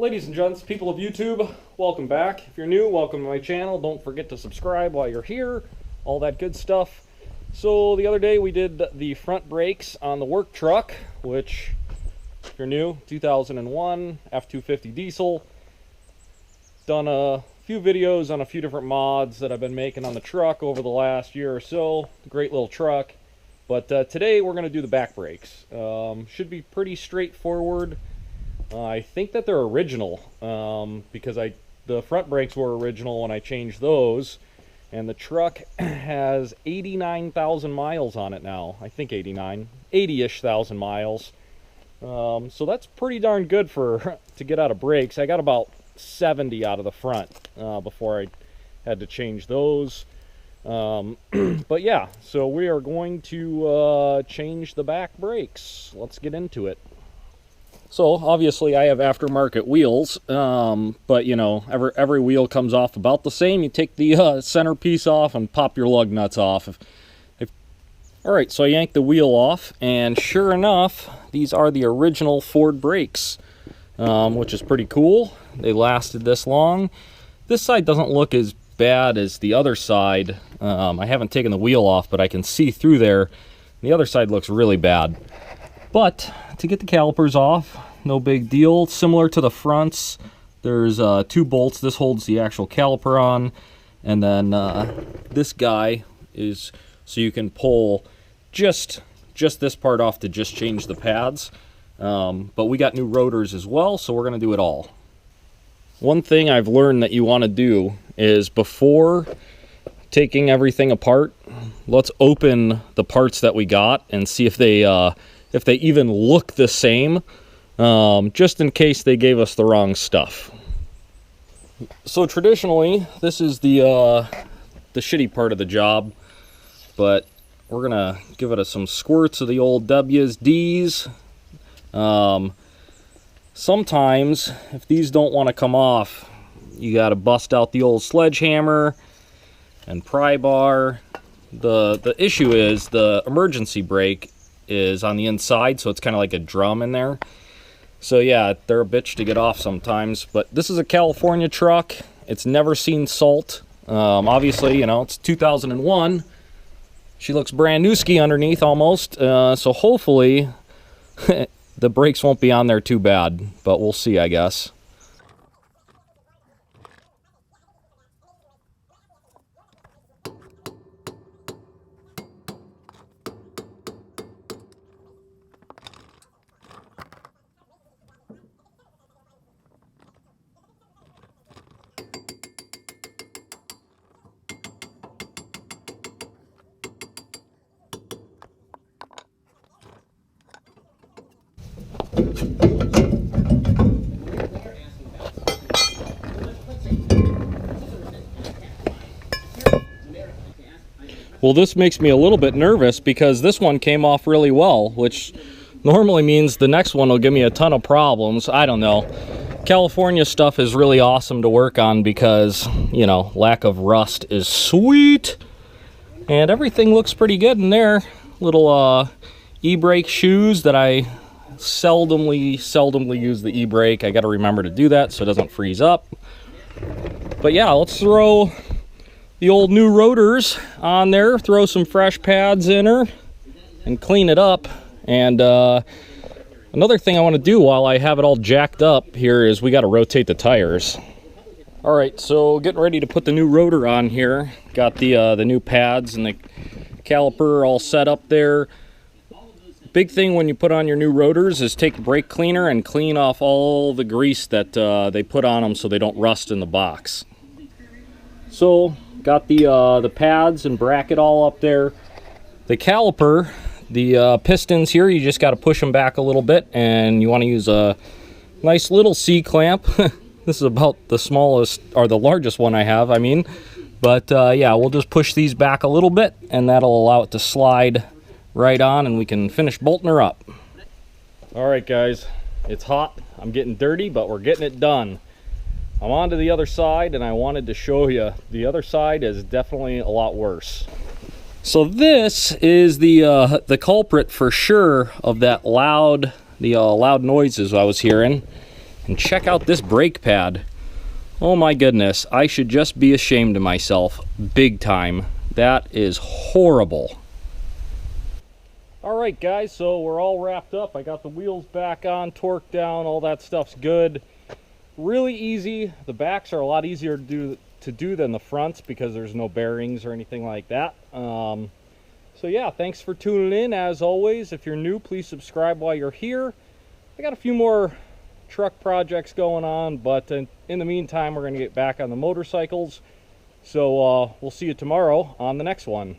Ladies and gents, people of YouTube, welcome back. If you're new, welcome to my channel. Don't forget to subscribe while you're here, all that good stuff. So the other day we did the front brakes on the work truck, which, if you're new, 2001 F250 diesel. Done a few videos on a few different mods that I've been making on the truck over the last year or so. Great little truck. But today we're going to do the back brakes. Should be pretty straightforward. I think that they're original because the front brakes were original when I changed those, and the truck has 89,000 miles on it now. I think 80-ish thousand miles. So that's pretty darn good for to get out of brakes. I got about 70 out of the front before I had to change those. But yeah, so we are going to change the back brakes. Let's get into it. So obviously I have aftermarket wheels, but you know, every wheel comes off about the same. You take the centerpiece off and pop your lug nuts off. All right, so I yanked the wheel off, and sure enough, these are the original Ford brakes, which is pretty cool. They lasted this long. This side doesn't look as bad as the other side. I haven't taken the wheel off, but I can see through there. The other side looks really bad. But to get the calipers off, no big deal. Similar to the fronts, there's two bolts. This holds the actual caliper on, and then this guy is so you can pull just this part off to just change the pads. But we got new rotors as well, so we're going to do it all. One thing I've learned that you want to do is before taking everything apart, let's open the parts that we got and see if they even look the same, just in case they gave us the wrong stuff. So traditionally, this is the shitty part of the job, but we're gonna give it some squirts of the old W's, D's. Sometimes, if these don't want to come off, you gotta bust out the old sledgehammer and pry bar. The issue is the emergency brake is on the inside, so it's kind of like a drum in there. So yeah, they're a bitch to get off sometimes. But this is a California truck. It's never seen salt. Obviously, you know, it's 2001. She looks brand new ski underneath almost. So hopefully the brakes won't be on there too bad, but we'll see, I guess. Well, this makes me a little bit nervous because this one came off really well, which normally means the next one will give me a ton of problems. I don't know. California stuff is really awesome to work on because, you know, lack of rust is sweet. And everything looks pretty good in there. Little e-brake shoes that I seldomly use the e-brake. I got to remember to do that so it doesn't freeze up. But yeah, let's throw the old new rotors on there, throw some fresh pads in her, and clean it up. And another thing I want to do while I have it all jacked up here is we got to rotate the tires. All right, so getting ready to put the new rotor on here. Got the new pads and the caliper all set up there. Big thing when you put on your new rotors is take a brake cleaner and clean off all the grease that they put on them so they don't rust in the box. So got the pads and bracket all up there. The caliper, the pistons here, you just got to push them back a little bit, and you want to use a nice little C-clamp. This is about the smallest, or the largest one I have, I mean. But yeah, we'll just push these back a little bit, and that'll allow it to slide right on, and we can finish bolting her up. All right, guys, it's hot. I'm getting dirty, but we're getting it done. I'm on to the other side, and I wanted to show you the other side is definitely a lot worse. So this is the culprit for sure of that loud noises I was hearing. And check out this brake pad. Oh my goodness, I should just be ashamed of myself, big time. That is horrible. Alright guys, so we're all wrapped up. I got the wheels back on, torque down, all that stuff's good. Really easy. The backs are a lot easier to do than the fronts because there's no bearings or anything like that. So yeah, thanks for tuning in. As always, if you're new, please subscribe while you're here. I got a few more truck projects going on, but in the meantime, we're going to get back on the motorcycles. So we'll see you tomorrow on the next one.